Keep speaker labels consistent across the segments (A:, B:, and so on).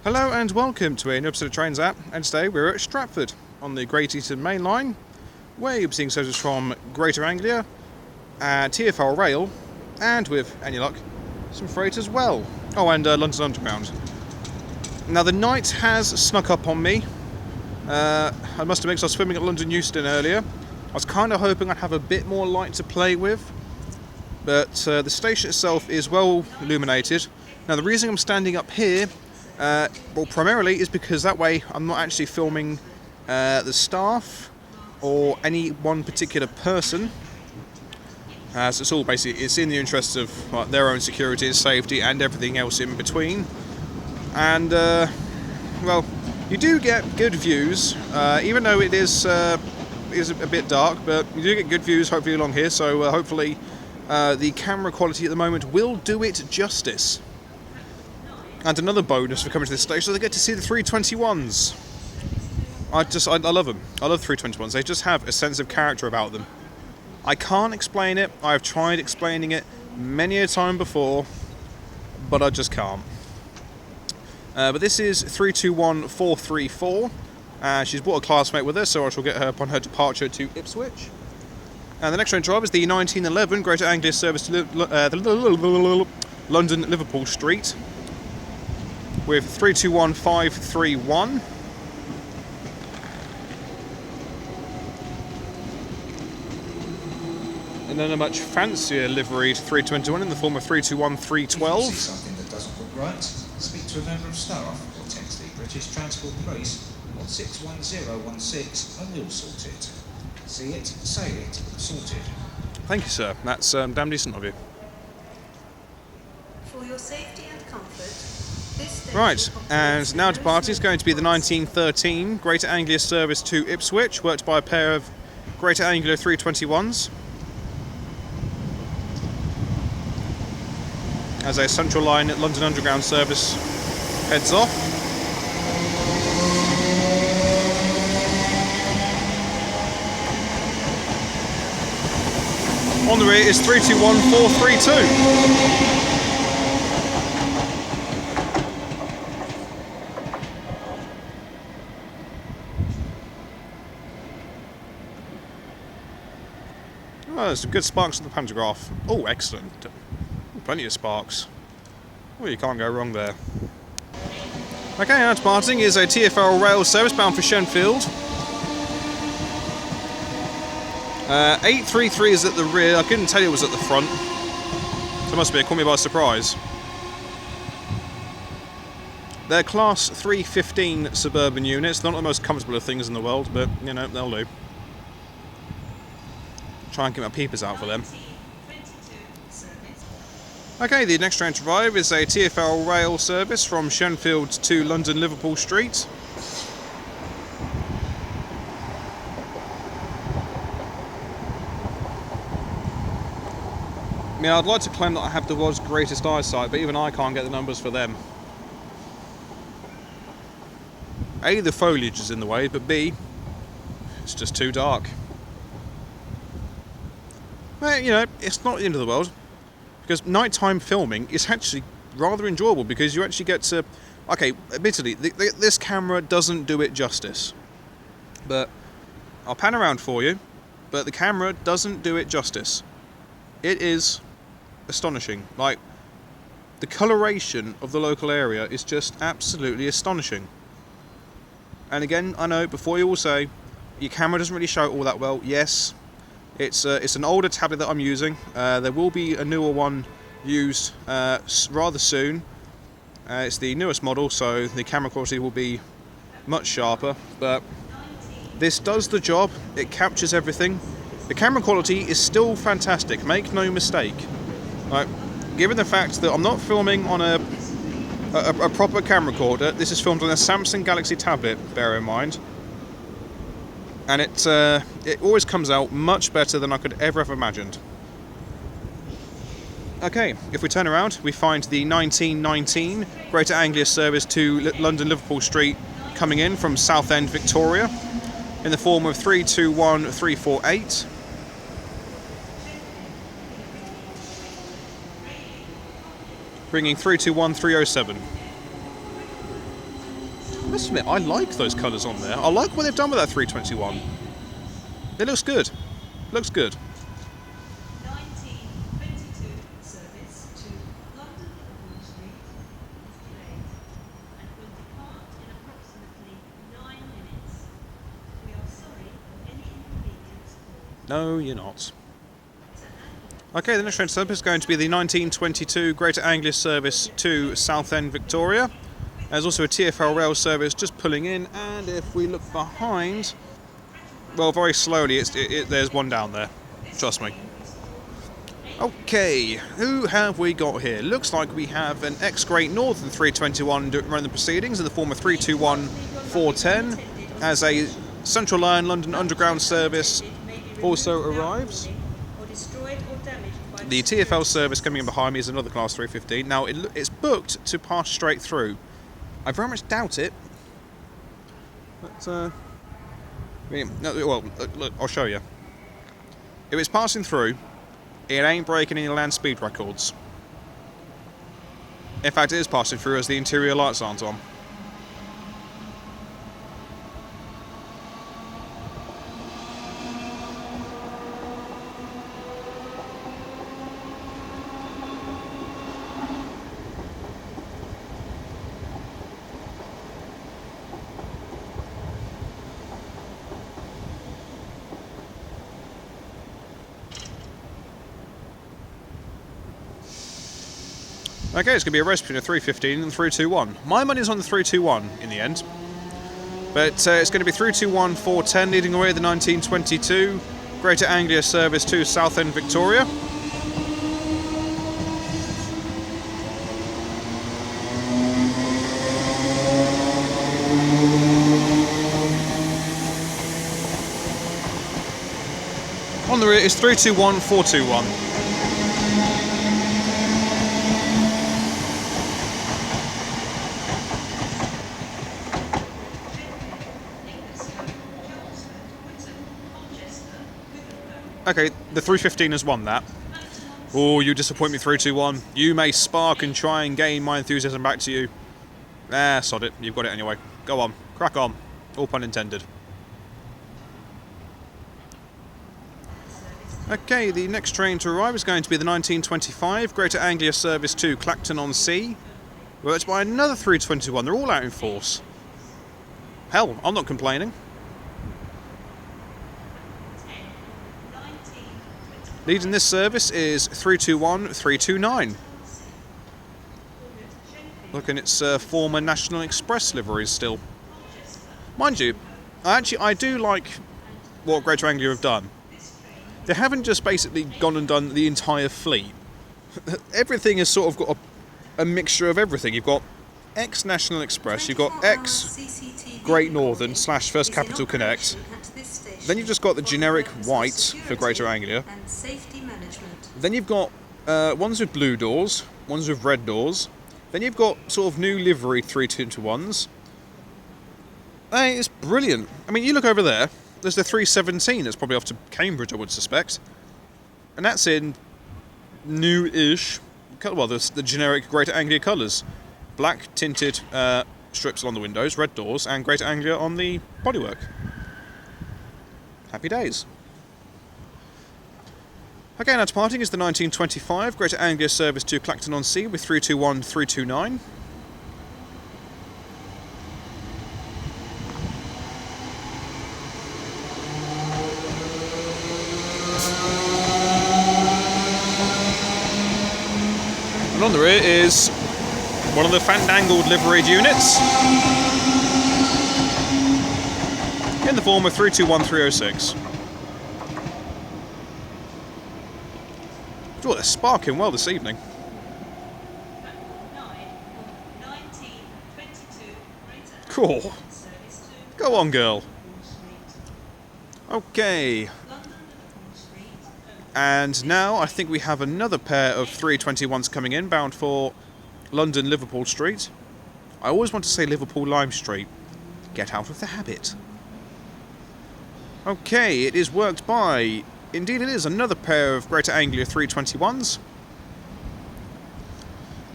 A: Hello and welcome to a new episode of Trains App, and today we're at Stratford on the Great Eastern Mainline, where you'll be seeing services from Greater Anglia, TFL Rail, and with any luck, some freight as well. Oh, and London Underground. Now the night has snuck up on me. I must admit, 'cause I was swimming at London Euston earlier. I was kind of hoping I'd have a bit more light to play with, but the station itself is well illuminated. Now the reason I'm standing up here, well, primarily is because that way I'm not actually filming the staff or any one particular person. So it's all basically, it's in the interests of their own security and safety and everything else in between. And well, you do get good views, even though it is a bit dark, but you do get good views hopefully along here. So hopefully the camera quality at the moment will do it justice. And another bonus for coming to this station is I get to see the 321s. I love them. I love 321s. They just have a sense of character about them. I can't explain it. I've tried explaining it many a time before, but I just can't. But this is 321434. She's brought a classmate with her, so I shall get her upon her departure to Ipswich. And the next train drive is the 1911 Greater Anglia service to London Liverpool Street, with 321531. And then a much fancier liveried 321 in the form of 321312.
B: If you see something that doesn't look right, speak to a member of staff or text the British Transport Police on 61016 and we'll sort it. See it, say it, sorted.
A: Thank you, sir. That's damn decent of you.
C: For your safety and comfort, this station
A: Right, and
C: operates
A: now
C: with
A: departing is
C: no
A: going to be the
C: service
A: 1913 Greater Anglia service to Ipswich, worked by a pair of Greater Anglia 321s. As a Central Line London Underground service heads off. On the rear is 321432. Oh, there's some good sparks on the pantograph. Oh, excellent. Plenty of sparks. Well, you can't go wrong there. Okay, now departing is a TFL Rail service bound for Shenfield. 833 is at the rear. I couldn't tell you it was at the front. So it must be. It caught me by surprise. They're class 315 suburban units. They're not the most comfortable of things in the world, but, you know, they'll do. Try and get my peepers out for them. Okay, the next train to arrive is a TFL Rail service from Shenfield to London Liverpool Street. I mean, I'd like to claim that I have the world's greatest eyesight, but even I can't get the numbers for them. A, the foliage is in the way, but B, it's just too dark. Well, you know, it's not the end of the world. Because nighttime filming is actually rather enjoyable because you actually get to... Okay, admittedly, this camera doesn't do it justice. But I'll pan around for you, but the camera doesn't do it justice. It is astonishing. Like, the coloration of the local area is just absolutely astonishing. And again, I know, before you all say, your camera doesn't really show it all that well. Yes. It's an older tablet that I'm using. There will be a newer one used rather soon. It's the newest model, so the camera quality will be much sharper. But this does the job. It captures everything. The camera quality is still fantastic. Make no mistake. Right, given the fact that I'm not filming on a proper camera recorder, this is filmed on a Samsung Galaxy tablet. Bear in mind. And it always comes out much better than I could ever have imagined. Okay, if we turn around, we find the 1919 Greater Anglia service to London Liverpool Street coming in from Southend, Victoria, in the form of 321348. Bringing 321307. must admit, I like those colours on there. I like what they've done with that 321. It looks good. Looks good.
C: 1922 service to London Liverpool Street is delayed and will depart in approximately 9 minutes. We are sorry for any inconvenience caused.
A: No, you're not. Okay, the next train service is going to be the 1922 Greater Anglia service to Southend, Victoria. There's also a TFL Rail service just pulling in, and if we look behind, well, very slowly, there's one down there. Trust me. Okay, who have we got here? Looks like we have an ex-Great Northern 321 running the proceedings in the form of 321 410, as a Central Line London Underground service also arrives. The TFL service coming in behind me is another Class 315. Now, it's booked to pass straight through. I very much doubt it. But, look, I'll show you. If it's passing through, it ain't breaking any land speed records. In fact, it is passing through as the interior lights aren't on. Okay, it's going to be a race between a 315 and 321. My money's on the 321 in the end. But it's going to be 321 410 leading away the 1922 Greater Anglia service to Southend, Victoria. On the rear is 321 421. Okay, the 315 has won that. Oh, you disappoint me, 321. You may spark and try and gain my enthusiasm back to you. Ah, sod it. You've got it anyway. Go on. Crack on. All pun intended. Okay, the next train to arrive is going to be the 1925 Greater Anglia service to Clacton-on-Sea. Worked by another 321. They're all out in force. Hell, I'm not complaining. Leading this service is 321 329. Look, and it's former National Express liveries still. Mind you, I do like what Greater Anglia have done. They haven't just basically gone and done the entire fleet. Everything has sort of got a mixture of everything. You've got ex-National Express, you've got ex-Great Northern / First Capital Connect. Then you've just got the generic white for Greater Anglia. Then you've got ones with blue doors, ones with red doors. Then you've got sort of new livery 321s. Hey, it's brilliant. I mean, you look over there, there's the 317 that's probably off to Cambridge, I would suspect. And that's in new-ish, well, the generic Greater Anglia colours. Black tinted strips along the windows, red doors, and Greater Anglia on the bodywork. Happy days. Okay, now departing is the 1925 Greater Anglia service to Clacton-on-Sea with 321 329. And on the rear is one of the fandangled liveried units in the form of 321 306. Oh, they're sparking well this evening. Cool. Go on, girl. Okay. And now I think we have another pair of 321s coming in, bound for London Liverpool Street. I always want to say Liverpool Lime Street. Get out of the habit. Okay, it is worked by... Indeed it is, another pair of Greater Anglia 321s.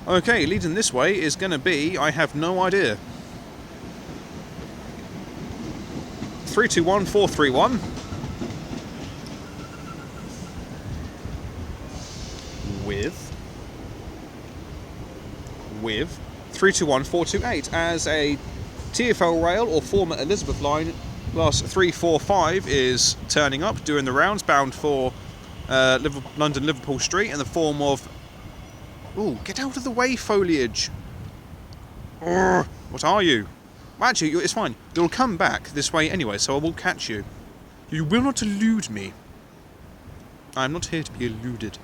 A: Okay, leading this way is going to be... I have no idea. 321431. With 321428 as a TFL Rail or former Elizabeth Line class 345 is turning up, doing the rounds, bound for London Liverpool Street in the form of... Ooh, get out of the way, foliage! Urgh, what are you? Well, actually, it's fine. You'll come back this way anyway, so I will catch you. You will not elude me. I am not here to be eluded.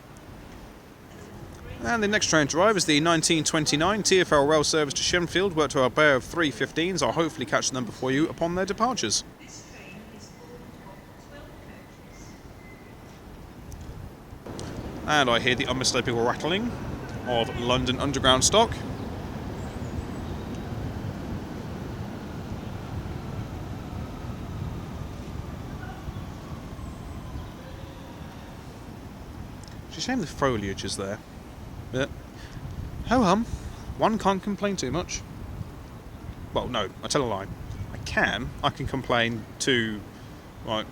A: And the next train to arrive is the 1929 TFL Rail service to Shenfield, worked to a pair of 315s. I'll hopefully catch them before you upon their departures.
C: This train is formed of 12 coaches.
A: And I hear the unmistakable rattling of London Underground stock. It's a shame the foliage is there. But, ho-hum, one can't complain too much. Well, no, I tell a lie. I can complain to, like,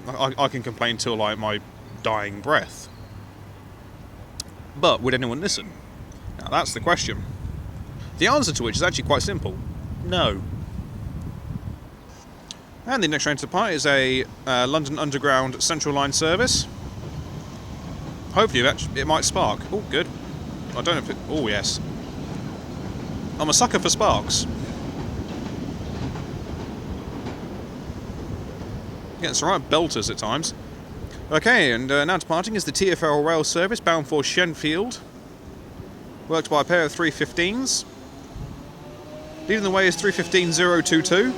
A: I can complain till, like, my dying breath. But would anyone listen? Now, that's the question. The answer to which is actually quite simple. No. And the next train to depart is a London Underground Central Line service. Hopefully it might spark. Oh, good. I don't know if it... Oh, yes. I'm a sucker for sparks. Getting some right belters at times. Okay, and now departing is the TFL Rail service bound for Shenfield. Worked by a pair of 315s. Leading the way is 315022.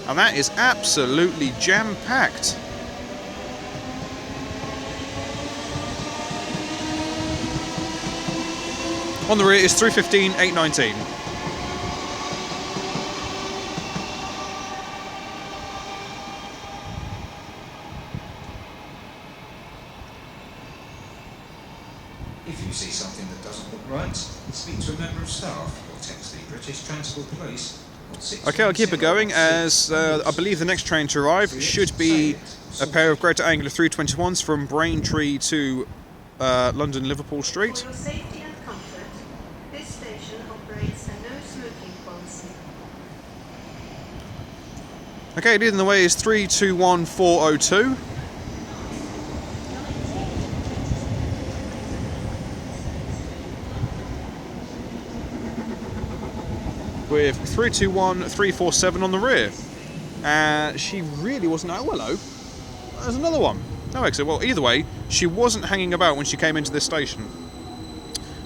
A: And that is absolutely jam-packed. On the rear is 315819.
B: If you see something that doesn't look right, speak to a member of staff or text the British Transport Police.
A: Okay, I'll keep it going as I believe the next train to arrive should be a pair of Greater Anglia 321s from Braintree to London Liverpool Street.
D: For your safety and comfort, this station operates a no smoking policy.
A: Okay, leading the way is 321402. With 321347 on the rear. She really wasn't... Oh, hello. There's another one. Oh, excellent. Well, either way, she wasn't hanging about when she came into this station.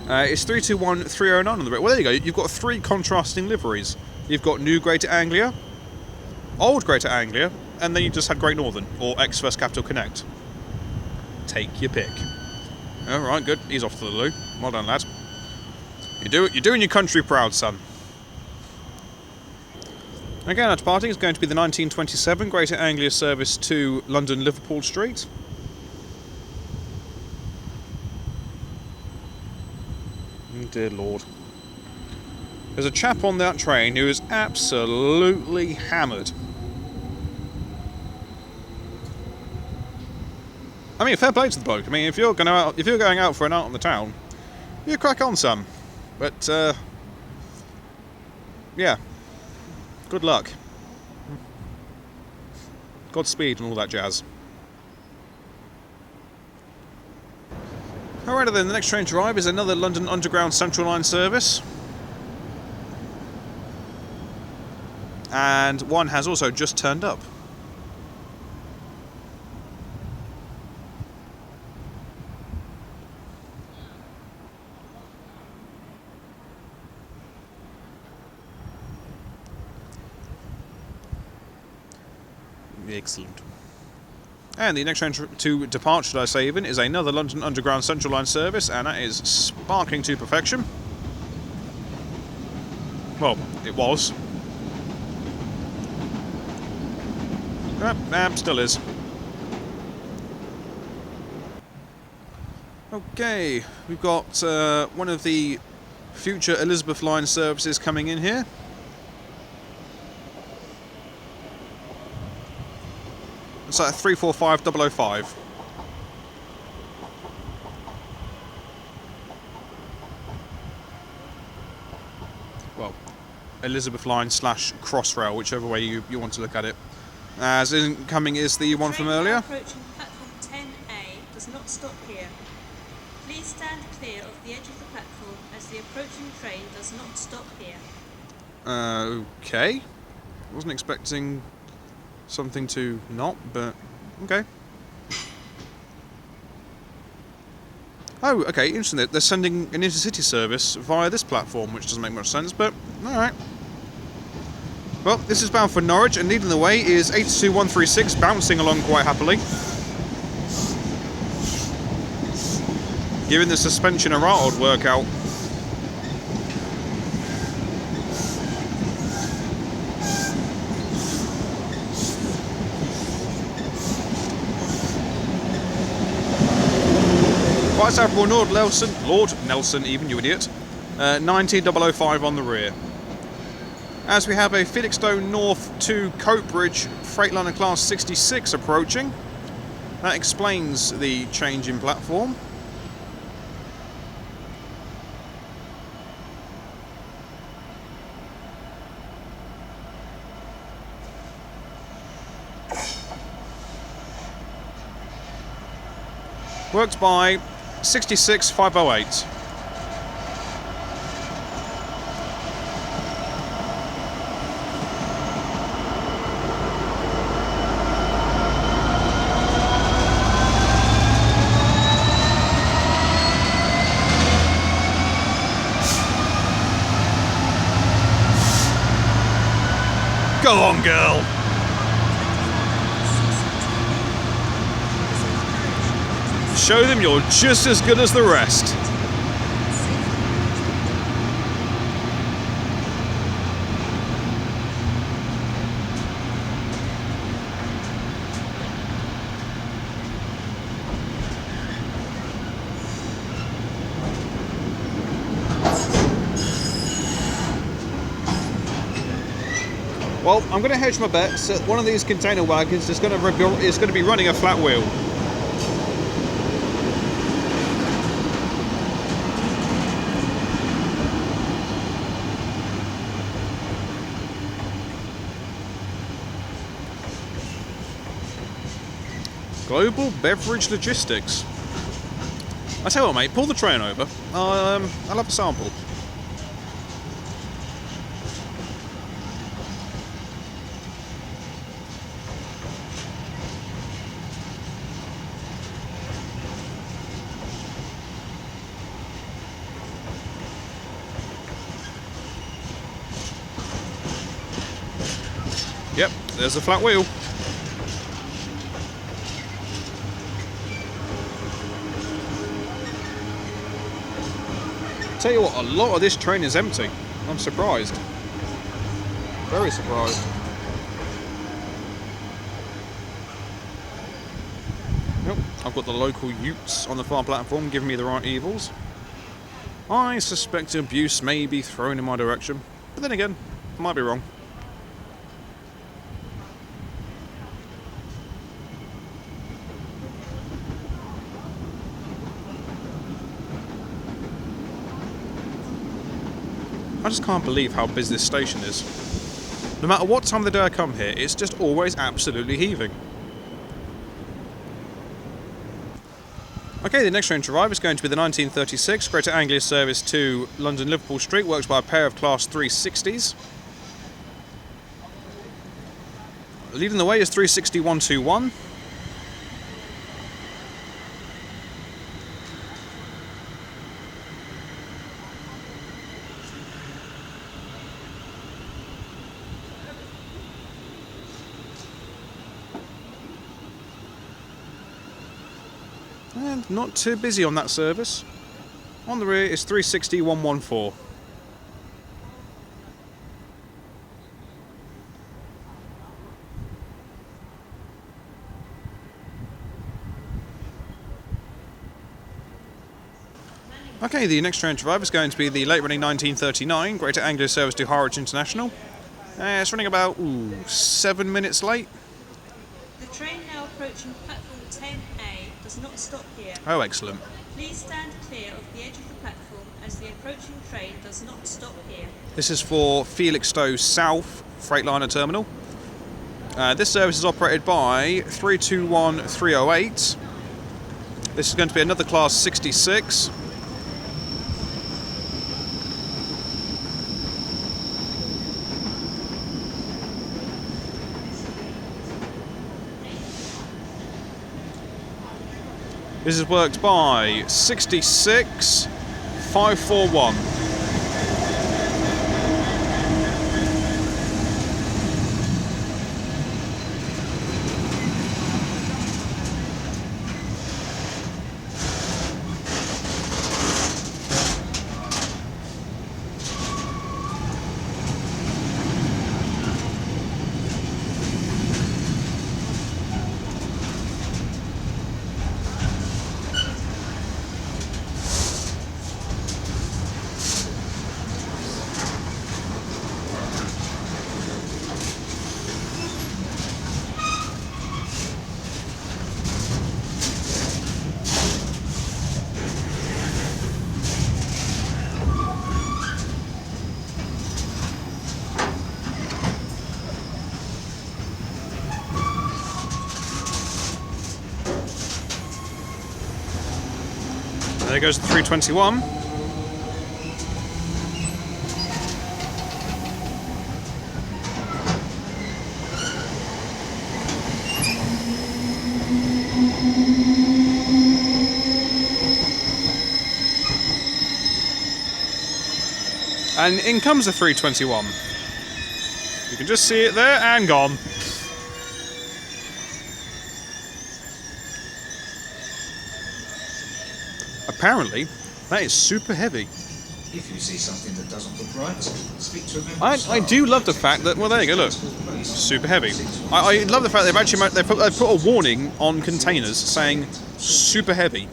A: It's 321309 on the rear. Well, there you go. You've got three contrasting liveries. You've got New Greater Anglia, Old Greater Anglia, and then you just had Great Northern, or ex-First Capital Connect. Take your pick. Alright, good. He's off to the loo. Well done, lad. You're doing your country proud, son. Again, our departing is going to be the 1927 Greater Anglia service to London Liverpool Street. Oh, dear Lord. There's a chap on that train who is absolutely hammered. I mean, fair play to the bloke. I mean, if you're going out for a night on the town, you crack on some. But yeah. Good luck. Godspeed and all that jazz. Alright then, the next train to arrive is another London Underground Central Line service. And one has also just turned up. Excellent. And the next train to depart, should I say even, is another London Underground Central Line service, and that is sparkling to perfection. Well, it was. Still is. Okay, we've got one of the future Elizabeth Line services coming in here. It's at 345005. Well, Elizabeth Line / Crossrail, whichever way you want to look at it. As incoming is the one from earlier.
C: Approaching platform 10A does not stop here. Please stand clear of the edge of the platform as the approaching train does not stop here.
A: Okay. Wasn't expecting something to not, but okay. Oh, okay, interesting. They're sending an intercity service via this platform, which doesn't make much sense, but alright. Well, this is bound for Norwich, and leading the way is 82136, bouncing along quite happily. Giving the suspension a right old workout. Vice Admiral Lord Nelson, even, you idiot. 19005 on the rear. As we have a Felixstowe North to Coatbridge Freightliner Class 66 approaching. That explains the change in platform. Worked by 66508. Go on, girl! Show them you're just as good as the rest. Well, I'm going to hedge my bets that one of these container wagons is going to be running a flat wheel. Global Beverage Logistics. I tell you what, mate, pull the train over. I'll have a sample. Yep, there's the flat wheel. Tell you what, a lot of this train is empty. I'm surprised. Very surprised. Yep, I've got the local utes on the far platform giving me the right evils. I suspect abuse may be thrown in my direction, but then again, I might be wrong. I just can't believe how busy this station is. No matter what time of the day I come here, it's just always absolutely heaving. Okay, the next train to arrive is going to be the 1936 Greater Anglia service to London Liverpool Street, worked by a pair of Class 360s. Leading the way is 360-121. And not too busy on that service. On the rear is 360-114. Okay, the next train to arrive is going to be the late running 1939 Greater Anglia service to Harwich International. It's running about 7 minutes late.
C: The train now approaching platform 10A does not stop here.
A: Oh, excellent.
C: Please stand clear of the edge of the platform as the approaching train does not stop here.
A: This is for Felixstowe South Freightliner Terminal. This service is operated by 321308. This is going to be another class 66. This is worked by 66541. There goes the 321. And in comes the 321. You can just see it there and gone. Apparently, that is super heavy.
B: If you see something that doesn't look right, speak to a member of
A: I
B: staff.
A: do love the fact that, well, there you go, look, super heavy. I love the fact they've actually they put a warning on containers saying super heavy.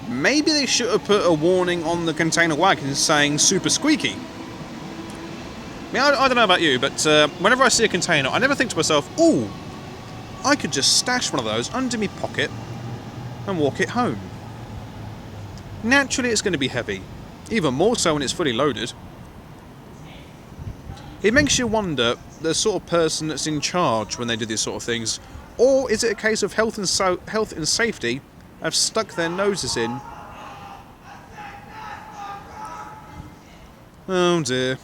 A: Maybe they should have put a warning on the container wagons saying super squeaky. I mean, I don't know about you, but whenever I see a container, I never think to myself, ooh, I could just stash one of those under my pocket and walk it home. Naturally, it's going to be heavy, even more so when it's fully loaded. It makes you wonder the sort of person that's in charge when they do these sort of things, or is it a case of health and safety have stuck their noses in? Oh dear.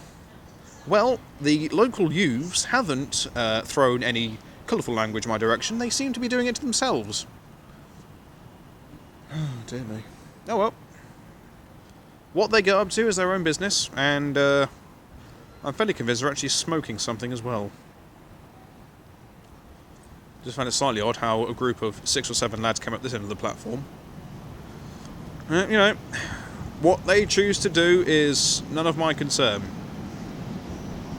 A: Well, the local youths haven't thrown any colourful language in my direction. They seem to be doing it to themselves. Oh dear me. Oh well. What they get up to is their own business, and I'm fairly convinced they're actually smoking something as well. Just found it slightly odd how a group of 6 or 7 lads came up this end of the platform. You know, what they choose to do is none of my concern.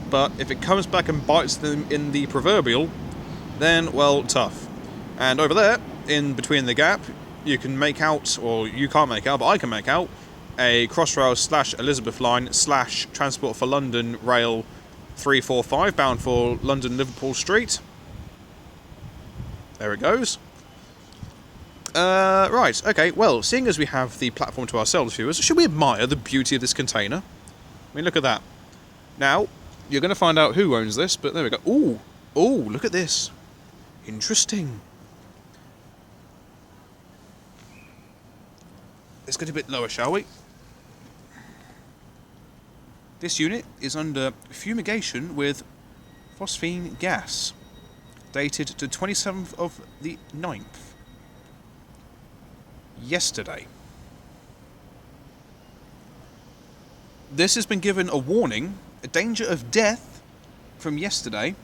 A: But if it comes back and bites them in the proverbial, then, well, tough. And over there, in between the gap, you can make out, or you can't make out, but I can make out, a Crossrail / Elizabeth line / Transport for London Rail 345 bound for London Liverpool Street. There it goes. Right, okay, well, seeing as we have the platform to ourselves, viewers, should we admire the beauty of this container? I mean, look at that. Now, you're going to find out who owns this, but there we go. Ooh, ooh, look at this. Interesting. Let's get a bit lower, shall we? This unit is under fumigation with phosphine gas, dated to 27th of the 9th. Yesterday. This has been given a warning, a danger of death from yesterday,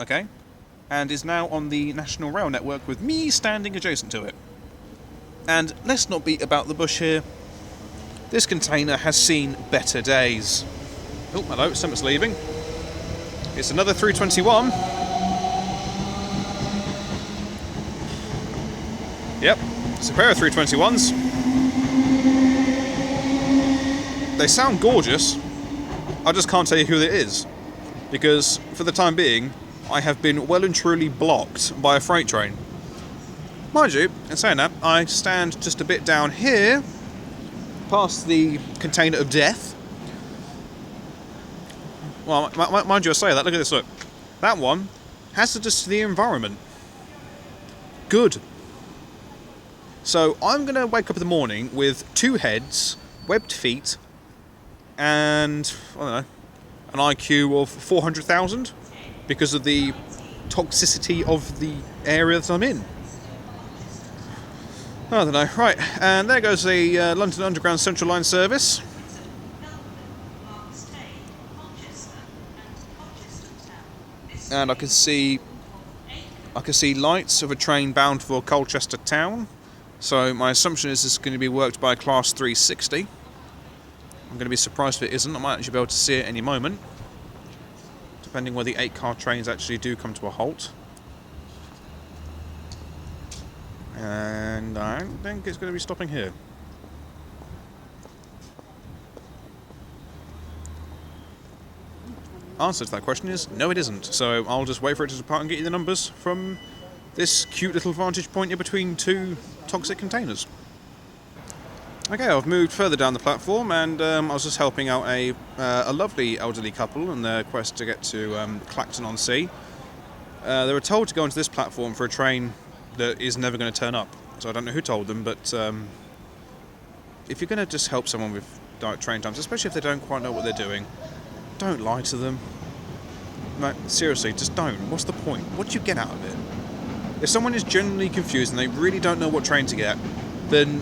A: okay, and is now on the National Rail Network with me standing adjacent to it. And let's not beat about the bush here. This container has seen better days. Oh, hello, someone's leaving. It's another 321. Yep, it's a pair of 321s. They sound gorgeous. I just can't tell you who it is, because for the time being, I have been well and truly blocked by a freight train. Mind you, in saying that, I stand just a bit down here, past the container of death. Well, mind you, I say that. Look at this. Look, that one hazardous to the environment. Good. So I'm going to wake up in the morning with 2 heads, webbed feet, and I don't know, an IQ of 400,000 because of the toxicity of the area that I'm in. I don't know. Right, and there goes the London Underground Central Line service. And I can see lights of a train bound for Colchester Town. So my assumption is this is going to be worked by a Class 360. I'm going to be surprised if it isn't. I might actually be able to see it any moment, depending where the 8-car trains actually do come to a halt. And I don't think it's going to be stopping here. Answer to that question is no, it isn't. So I'll just wait for it to depart and get you the numbers from this cute little vantage point in between 2 toxic containers. Okay, I've moved further down the platform, and I was just helping out a lovely elderly couple in their quest to get to Clacton-on-Sea. They were told to go onto this platform for a train that is never going to turn up. So I don't know who told them, but if you're going to just help someone with direct train times, especially if they don't quite know what they're doing, don't lie to them. Like, seriously, just don't. What's the point? What do you get out of it? If someone is genuinely confused and they really don't know what train to get, then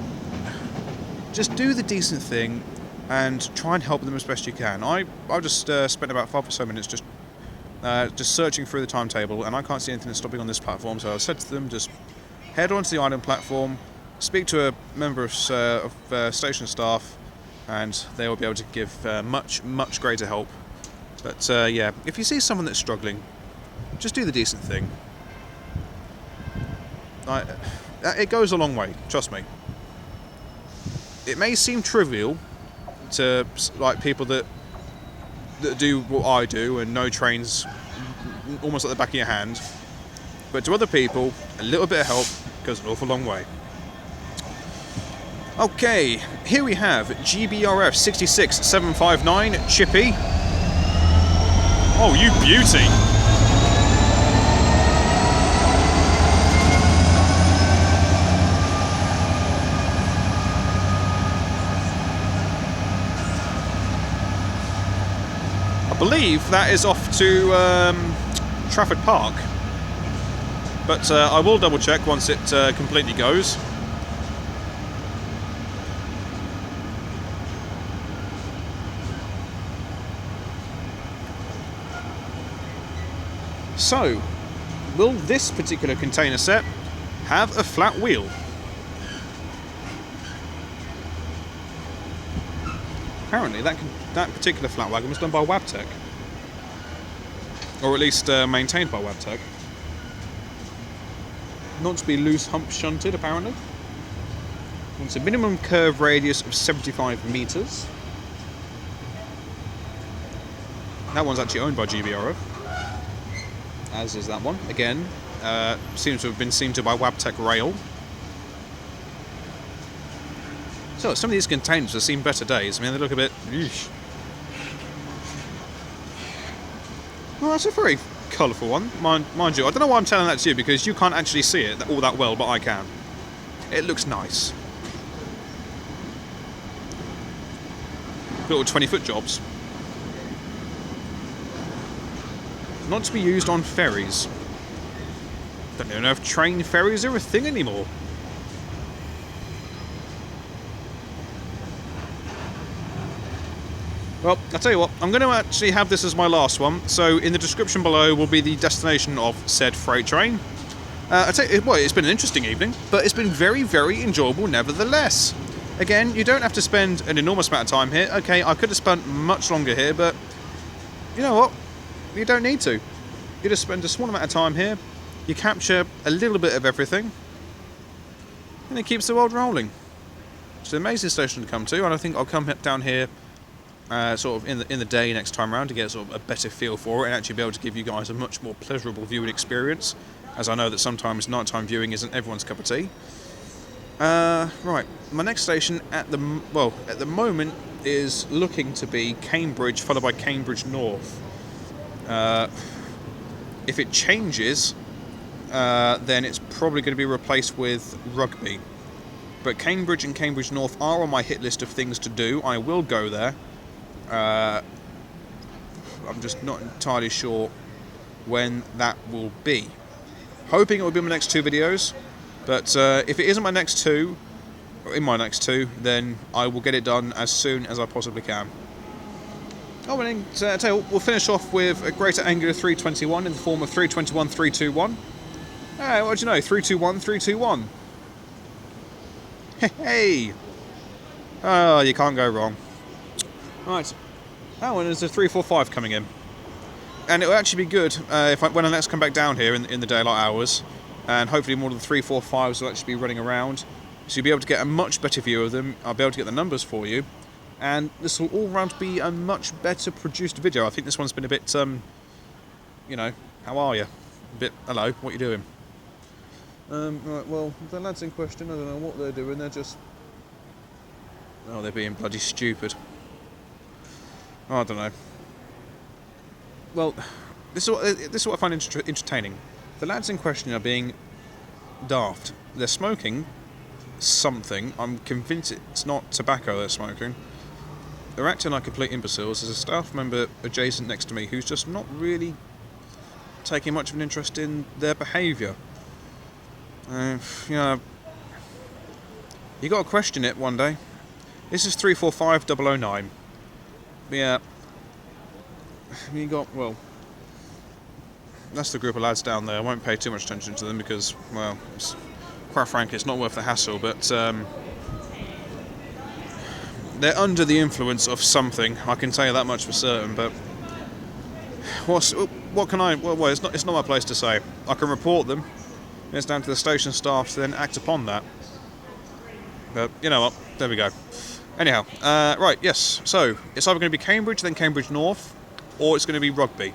A: just do the decent thing and try and help them as best you can. I just spent about 5 or so minutes just searching through the timetable, and I can't see anything that's stopping on this platform, so I said to them, just head onto the island platform, speak to a member of station staff, and they will be able to give much greater help. But yeah, if you see someone that's struggling, just do the decent thing. It goes a long way, trust me. It may seem trivial to like people that do what I do and know trains almost at the back of your hand, but to other people, a little bit of help goes an awful long way. Okay, here we have GBRF 66759 Chippy. Oh, you beauty! I believe that is off to Trafford Park, but I will double check once it completely goes. So, will this particular container set have a flat wheel? Apparently that particular flat wagon was done by Wabtec, or at least maintained by Wabtec. Not to be loose hump shunted, apparently. It's a minimum curve radius of 75 metres. That one's actually owned by GBRF, as is that one. Again, seems to have been seen to by Wabtec Rail. So some of these containers have seen better days. I mean, they look a bit... Eesh. Well, that's a very colourful one, mind you. I don't know why I'm telling that to you, because you can't actually see it all that well, but I can. It looks nice. Little 20-foot jobs. Not to be used on ferries. Don't even know if train ferries are a thing anymore. Well, I'll tell you what, I'm going to actually have this as my last one, so in the description below will be the destination of said freight train. I tell you what, it's been an interesting evening, but it's been very, very enjoyable nevertheless. Again, you don't have to spend an enormous amount of time here. Okay, I could have spent much longer here, but you know what? You don't need to. You just spend a small amount of time here, you capture a little bit of everything, and it keeps the world rolling. It's an amazing station to come to, and I think I'll come down here sort of in the day next time around to get sort of a better feel for it and actually be able to give you guys a much more pleasurable viewing experience, as I know that sometimes nighttime viewing isn't everyone's cup of tea. Right, my next station at the moment is looking to be Cambridge, followed by Cambridge North. If it changes, then it's probably going to be replaced with Rugby. But Cambridge and Cambridge North are on my hit list of things to do. I will go there. I'm just not entirely sure when that will be. Hoping it will be my next 2 videos, but if it isn't my next 2, or in my next 2, then I will get it done as soon as I possibly can. Oh, and then tell you what, we'll finish off with a Greater Anglia 321 in the form of 321 321. Hey, what do you know? 321 321. Hey! Oh, you can't go wrong. Right. Oh, and there's a 345 coming in. And it'll actually be good when I next come back down here in the daylight hours, and hopefully more of the 345s will actually be running around, so you'll be able to get a much better view of them. I'll be able to get the numbers for you, and this will all round be a much better produced video. I think this one's been a bit, you know, how are you? A bit, hello, what are you doing? Right, well, the lads in question, I don't know what they're doing, they're just... Oh, they're being bloody stupid. I don't know. Well, this is what I find entertaining. The lads in question are being daft. They're smoking something. I'm convinced it's not tobacco they're smoking. They're acting like complete imbeciles. There's a staff member adjacent next to me who's just not really taking much of an interest in their behaviour. You know, you got to question it one day. This is 345009. Yeah. You got, well, that's the group of lads down there. I won't pay too much attention to them because, well, quite frankly, it's not worth the hassle, but they're under the influence of something. I can tell you that much for certain, but what can I, well, it's not my place to say. I can report them. It's down to the station staff to then act upon that. But, you know what, there we go. Anyhow, right, yes, so it's either going to be Cambridge, then Cambridge North, or it's going to be Rugby.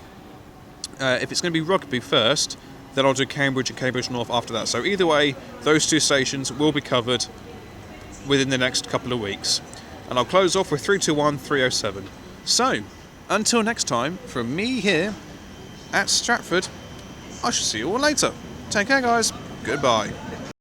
A: If it's going to be Rugby first, then I'll do Cambridge and Cambridge North after that. So either way, those 2 stations will be covered within the next couple of weeks. And I'll close off with 321 307. So, until next time, from me here at Stratford, I shall see you all later. Take care, guys. Goodbye.